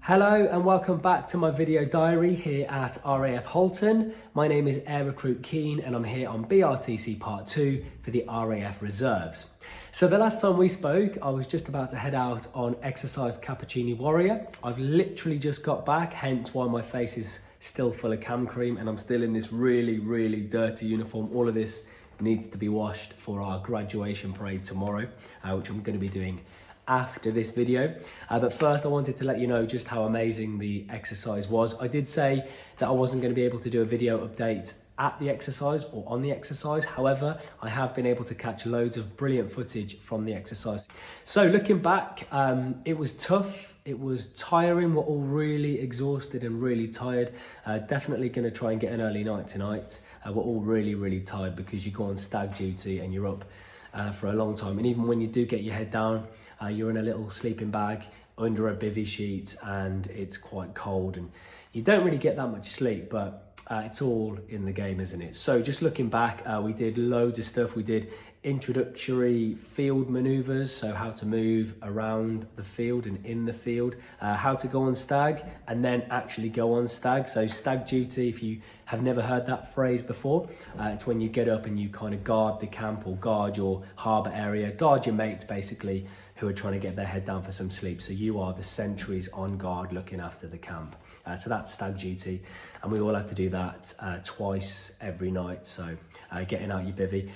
Hello and welcome back to my video diary here at RAF Halton. My name is Air Recruit Keen and I'm here on BRTC Part 2 for the RAF Reserves. So the last time we spoke, I was just about to head out on exercise Cappuccini Warrior. I've literally just got back, hence why my face is still full of cam cream and I'm still in this really dirty uniform. All of this needs to be washed for our graduation parade tomorrow, which I'm going to be doing after this video. But first I wanted to let you know just how amazing the exercise was. I did say that I wasn't going to be able to do a video update at the exercise or on the exercise. However, I have been able to catch loads of brilliant footage from the exercise. So looking back, it was tough, it was tiring. We're all really exhausted and really tired. Definitely going to try and get an early night tonight. We're all really tired because you go on stag duty and you're up for a long time, and even when you do get your head down, you're in a little sleeping bag under a bivvy sheet and it's quite cold and you don't really get that much sleep, but it's all in the game, isn't it? So just looking back, we did loads of stuff. We did introductory field maneuvers, so how to move around the field and in the field, how to go on stag and then actually go on stag. So stag duty, if you have never heard that phrase before, it's when you get up and you kind of guard the camp or guard your harbour area, guard your mates basically who are trying to get their head down for some sleep. So you are the sentries on guard looking after the camp. So that's stag duty, and we all had to do that twice every night. So getting out your bivvy.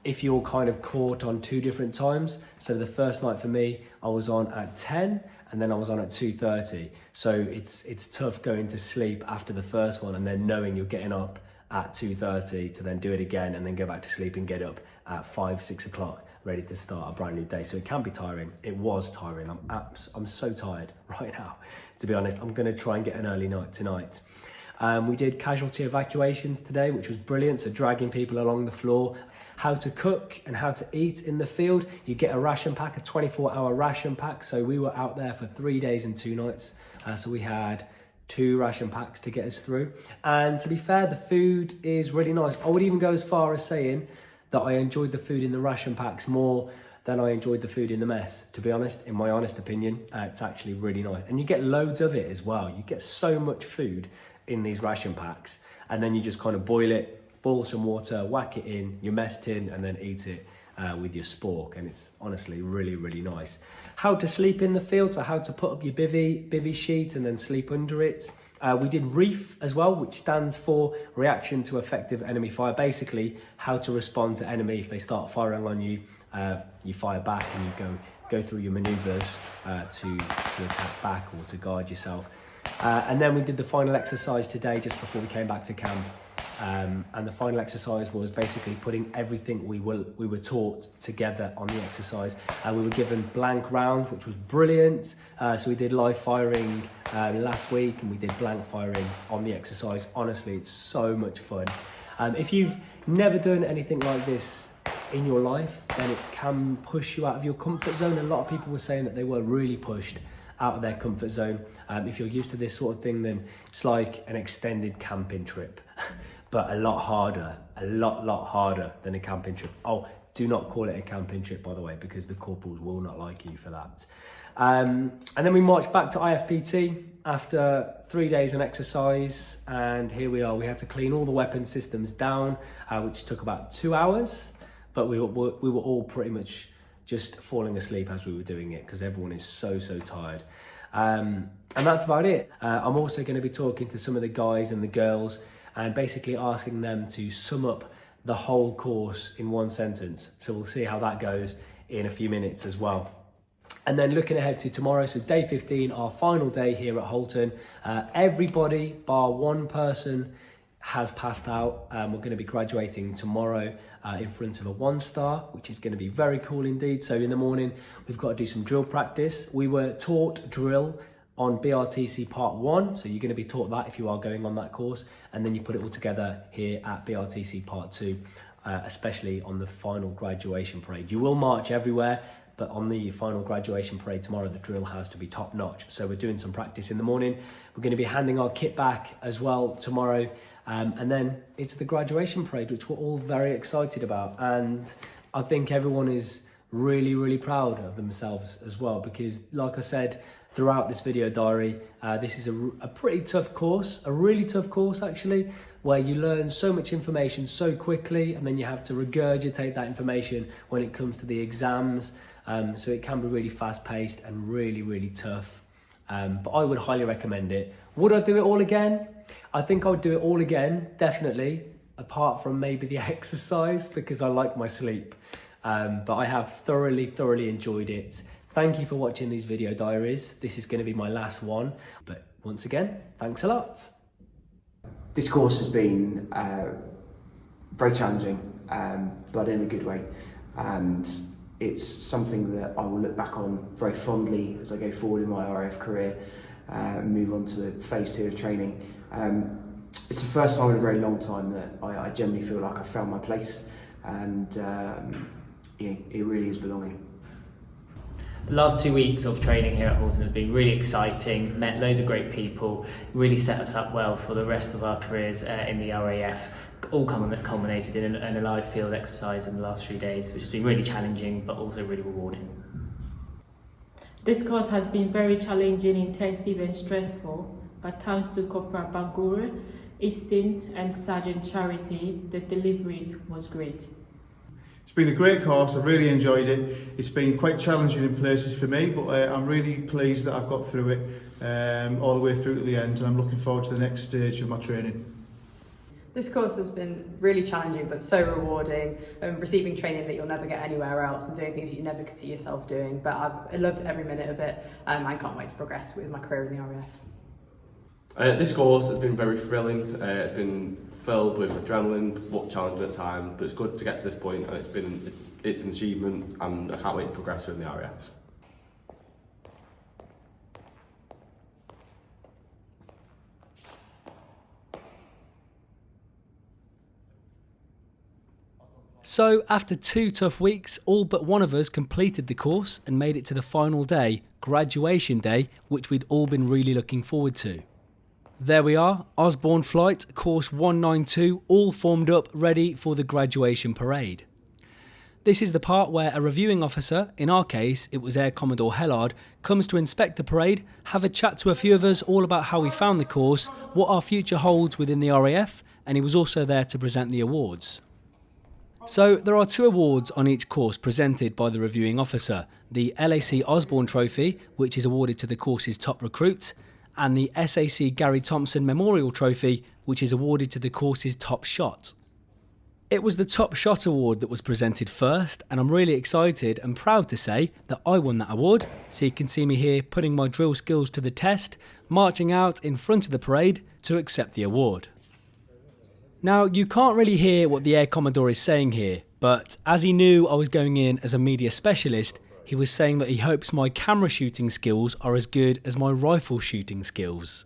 If you're kind of caught on two different times, so the first night for me, I was on at 10 and then I was on at 2:30. So it's tough going to sleep after the first one and then knowing you're getting up at 2:30 to then do it again and then go back to sleep and get up at 5-6 o'clock ready to start a brand new day. So it can be tiring. It was tiring. I'm so tired right now, to be honest. I'm going to try and get an early night tonight. We did casualty evacuations today, which was brilliant. So dragging people along the floor, how to cook and how to eat in the field. You get a ration pack, a 24-hour ration pack. So we were out there for 3 days and 2 nights. So we had 2 ration packs to get us through. And to be fair, the food is really nice. I would even go as far as saying that I enjoyed the food in the ration packs more than I enjoyed the food in the mess, to be honest. In my honest opinion, it's actually really nice. And you get loads of it as well. You get so much food in these ration packs, and then you just kind of boil some water, whack it in your mess tin, and then eat it with your spork. And it's honestly really nice. How to sleep in the field, so how to put up your bivvy sheet and then sleep under it. We did REEF as well, which stands for Reaction to Effective Enemy Fire. Basically, how to respond to enemy if they start firing on you. You fire back and you go through your maneuvers to attack back or to guard yourself. And then we did the final exercise today just before we came back to camp. And the final exercise was basically putting everything we were taught together on the exercise. We were given blank rounds, which was brilliant. So we did live firing last week and we did blank firing on the exercise. Honestly, it's so much fun. If you've never done anything like this in your life, then it can push you out of your comfort zone. A lot of people were saying that they were really pushed out of their comfort zone. If you're used to this sort of thing, then it's like an extended camping trip, but a lot harder than a camping trip. Oh, do not call it a camping trip, by the way, because the corporals will not like you for that. And then we marched back to IFPT after 3 days on exercise, and here we are. We had to clean all the weapon systems down, which took about 2 hours, but we were all pretty much just falling asleep as we were doing it because everyone is so tired. And that's about it. I'm also going to be talking to some of the guys and the girls and basically asking them to sum up the whole course in one sentence. So we'll see how that goes in a few minutes as well. And then looking ahead to tomorrow, so day 15, our final day here at Halton. Everybody bar one person has passed out. We're going to be graduating tomorrow in front of a 1-star, which is going to be very cool indeed. So in the morning, we've got to do some drill practice. We were taught drill on BRTC Part 1, so you're going to be taught that if you are going on that course, and then you put it all together here at BRTC Part 2, especially on the final graduation parade. You will march everywhere, but on the final graduation parade tomorrow, the drill has to be top notch. So we're doing some practice in the morning. We're going to be handing our kit back as well tomorrow. And then it's the graduation parade, which we're all very excited about. And I think everyone is really proud of themselves as well, because like I said throughout this video diary, this is a pretty tough course, a really tough course actually, where you learn so much information so quickly and then you have to regurgitate that information when it comes to the exams. So it can be really fast paced and really tough. But I would highly recommend it. Would I do it all again? I think I would do it all again, definitely, apart from maybe the exercise, because I like my sleep. But I have thoroughly enjoyed it. Thank you for watching these video diaries. This is going to be my last one. But once again, thanks a lot. This course has been very challenging, but in a good way. And it's something that I will look back on very fondly as I go forward in my RAF career and move on to phase 2 of training. It's the first time in a very long time that I generally feel like I found my place, and it really is belonging. The last 2 weeks of training here at Halton has been really exciting, met loads of great people, really set us up well for the rest of our careers in the RAF. All culminated in a live field exercise in the last 3 days, which has been really challenging but also really rewarding. This course has been very challenging, intensive and stressful, but thanks to Corporal Bangura, Easton and Sergeant Charity, the delivery was great. It's been a great course, I've really enjoyed it. It's been quite challenging in places for me, but I'm really pleased that I've got through it all the way through to the end, and I'm looking forward to the next stage of my training. This course has been really challenging but so rewarding, receiving training that you'll never get anywhere else and doing things that you never could see yourself doing, but I've loved every minute of it and can't wait to progress with my career in the RAF. This course has been very thrilling. It's been filled with adrenaline, but challenging at times, but it's good to get to this point, and it's an achievement, and I can't wait to progress within the RAF. So after 2 tough weeks, all but one of us completed the course and made it to the final day, graduation day, which we'd all been really looking forward to. There we are, Osborne Flight, course 192, all formed up, ready for the graduation parade. This is the part where a reviewing officer, in our case it was Air Commodore Hellard, comes to inspect the parade, have a chat to a few of us all about how we found the course, what our future holds within the RAF, and he was also there to present the awards. So there are 2 awards on each course presented by the reviewing officer, the LAC Osborne Trophy, which is awarded to the course's top recruit, and the SAC Gary Thompson Memorial Trophy, which is awarded to the course's top shot. It was the Top Shot Award that was presented first, and I'm really excited and proud to say that I won that award, so you can see me here putting my drill skills to the test, marching out in front of the parade to accept the award. Now, you can't really hear what the Air Commodore is saying here, but as he knew I was going in as a media specialist, he was saying that he hopes my camera shooting skills are as good as my rifle shooting skills.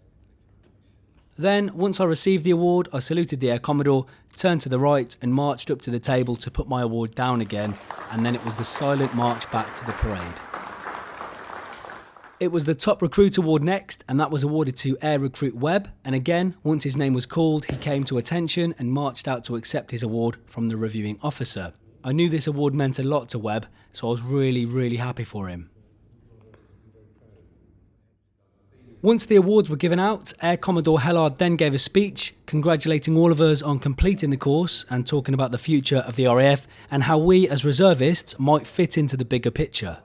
Then, once I received the award, I saluted the Air Commodore, turned to the right and marched up to the table to put my award down again, and then it was the silent march back to the parade. It was the Top Recruit Award next, and that was awarded to Air Recruit Webb, and again, once his name was called, he came to attention and marched out to accept his award from the reviewing officer. I knew this award meant a lot to Webb, so I was really happy for him. Once the awards were given out, Air Commodore Hellard then gave a speech congratulating all of us on completing the course and talking about the future of the RAF and how we as reservists might fit into the bigger picture.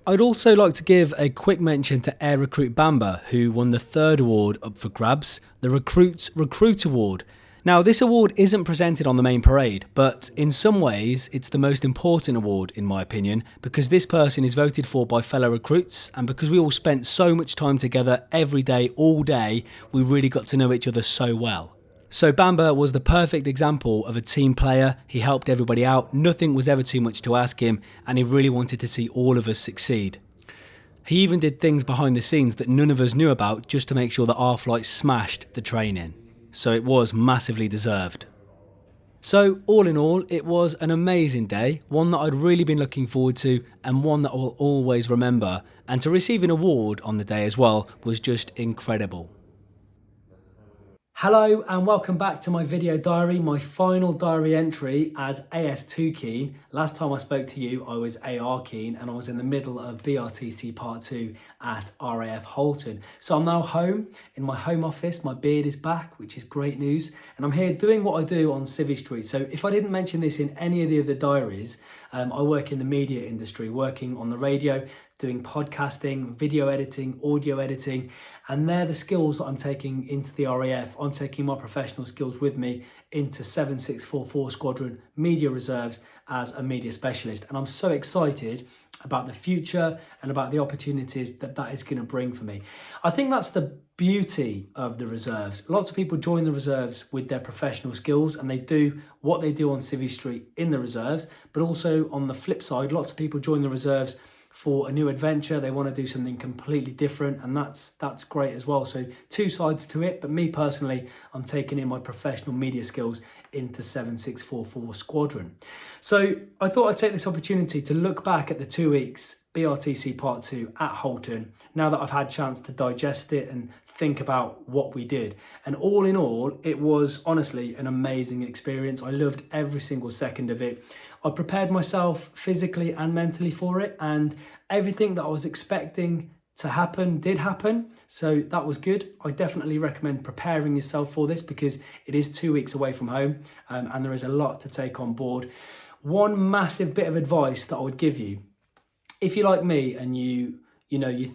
I'd also like to give a quick mention to Air Recruit Bamba, who won the 3rd award up for grabs, the Recruits Recruit Award. Now, this award isn't presented on the main parade, but in some ways it's the most important award in my opinion, because this person is voted for by fellow recruits, and because we all spent so much time together every day, all day, we really got to know each other so well. So Bamba was the perfect example of a team player. He helped everybody out, nothing was ever too much to ask him, and he really wanted to see all of us succeed. He even did things behind the scenes that none of us knew about just to make sure that our flight smashed the training. So it was massively deserved. So all in all, it was an amazing day, one that I'd really been looking forward to and one that I will always remember, and to receive an award on the day as well was just incredible. Hello and welcome back to my video diary, my final diary entry as AS2 Keen. Last time I spoke to you, I was AR Keen and I was in the middle of BRTC Part 2 at RAF Halton. So I'm now home, in my home office, my beard is back, which is great news. And I'm here doing what I do on Civvy Street. So if I didn't mention this in any of the other diaries, I work in the media industry, working on the radio, doing podcasting, video editing, audio editing, and they're the skills that I'm taking into the RAF. I'm taking my professional skills with me into 7644 Squadron Media Reserves as a media specialist. And I'm so excited about the future and about the opportunities that that is going to bring for me. I think that's the beauty of the reserves. Lots of people join the reserves with their professional skills and they do what they do on Civvy Street in the reserves, but also on the flip side, lots of people join the reserves for a new adventure. They want to do something completely different, and that's great as well. So two sides to it, but me personally, I'm taking in my professional media skills into 7644 Squadron. So I thought I'd take this opportunity to look back at the 2 weeks BRTC Part 2 at Halton, now that I've had a chance to digest it and think about what we did. And all in all, it was honestly an amazing experience. I loved every single second of it. I prepared myself physically and mentally for it, and everything that I was expecting to happen did happen. So that was good. I definitely recommend preparing yourself for this because it is 2 weeks away from home, and there is a lot to take on board. One massive bit of advice that I would give you, if you're like me and you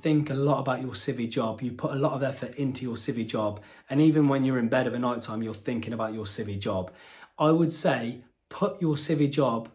think a lot about your civvy job, you put a lot of effort into your civvy job, and even when you're in bed of a night time, you're thinking about your civvy job, I would say put your civvy job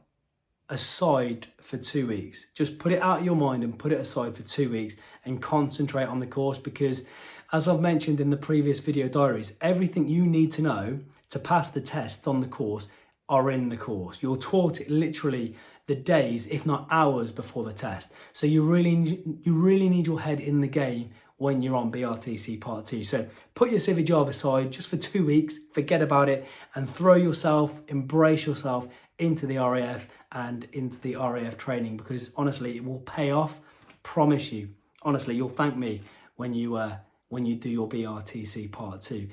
aside for 2 weeks. Just put it out of your mind and put it aside for 2 weeks and concentrate on the course, because as I've mentioned in the previous video diaries, everything you need to know to pass the tests on the course are in the course. You're taught it literally the days, if not hours before the test. So you really need your head in the game when you're on BRTC Part 2. So put your civvy job aside just for 2 weeks, forget about it, and throw yourself, embrace yourself into the RAF and into the RAF training, because honestly, it will pay off, promise you. Honestly, you'll thank me when you do your BRTC Part 2.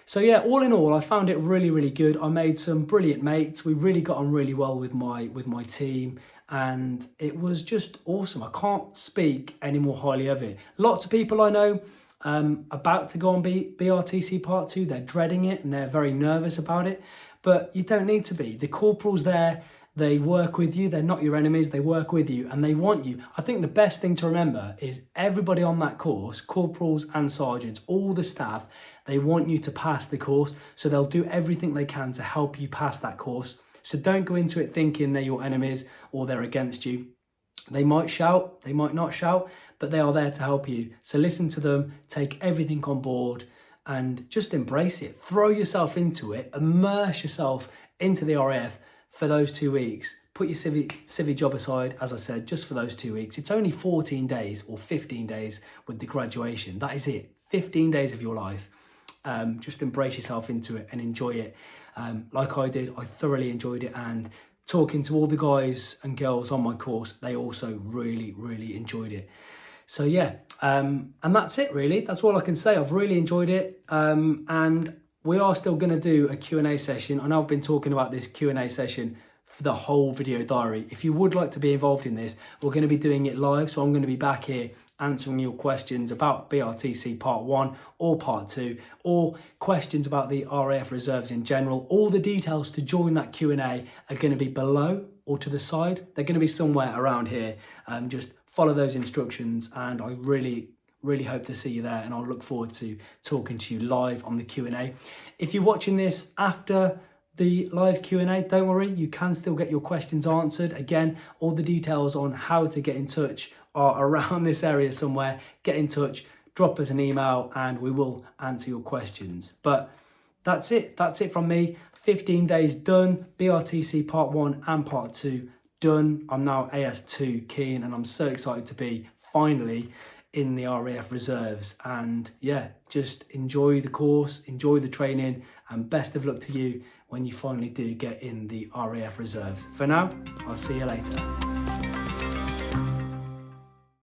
So yeah, all in all, I found it really, really good. I made some brilliant mates. We really got on really well with my team, and it was just awesome. I can't speak any more highly of it. Lots of people I know about to go on BRTC Part 2, they're dreading it and they're very nervous about it, but you don't need to be. The corporals there, they work with you. They're not your enemies. They work with you and they want you. I think the best thing to remember is everybody on that course, corporals and sergeants, all the staff, they want you to pass the course. So they'll do everything they can to help you pass that course. So don't go into it thinking they're your enemies or they're against you. They might shout, they might not shout, but they are there to help you. So listen to them, take everything on board and just embrace it. Throw yourself into it, immerse yourself into the RAF for those 2 weeks. Put your civvy job aside, as I said, just for those 2 weeks. It's only 14 days or 15 days with the graduation. That is it, 15 days of your life. Just embrace yourself into it and enjoy it. Like I did, I thoroughly enjoyed it, and talking to all the guys and girls on my course, they also really, really enjoyed it. So yeah, and that's it really. That's all I can say. I've really enjoyed it, and we are still going to do a Q&A session. I know I've been talking about this Q&A session for the whole video diary. If you would like to be involved in this, we're going to be doing it live. So I'm going to be back here answering your questions about BRTC Part 1 or Part 2, or questions about the RAF Reserves in general. All the details to join that Q&A are going to be below or to the side. They're going to be somewhere around here. Just follow those instructions, and I really hope to see you there, and I'll look forward to talking to you live on the Q&A. If you're watching this after the live Q&A, don't worry, you can still get your questions answered. Again, all the details on how to get in touch are around this area somewhere. Get in touch, drop us an email, and we will answer your questions. But that's it from me. 15 days done, BRTC Part 1 and Part 2 done. I'm now AS2 Keen, and I'm so excited to be finally in the RAF Reserves. And yeah, just enjoy the course, enjoy the training, and best of luck to you when you finally do get in the RAF Reserves. For now, I'll see you later.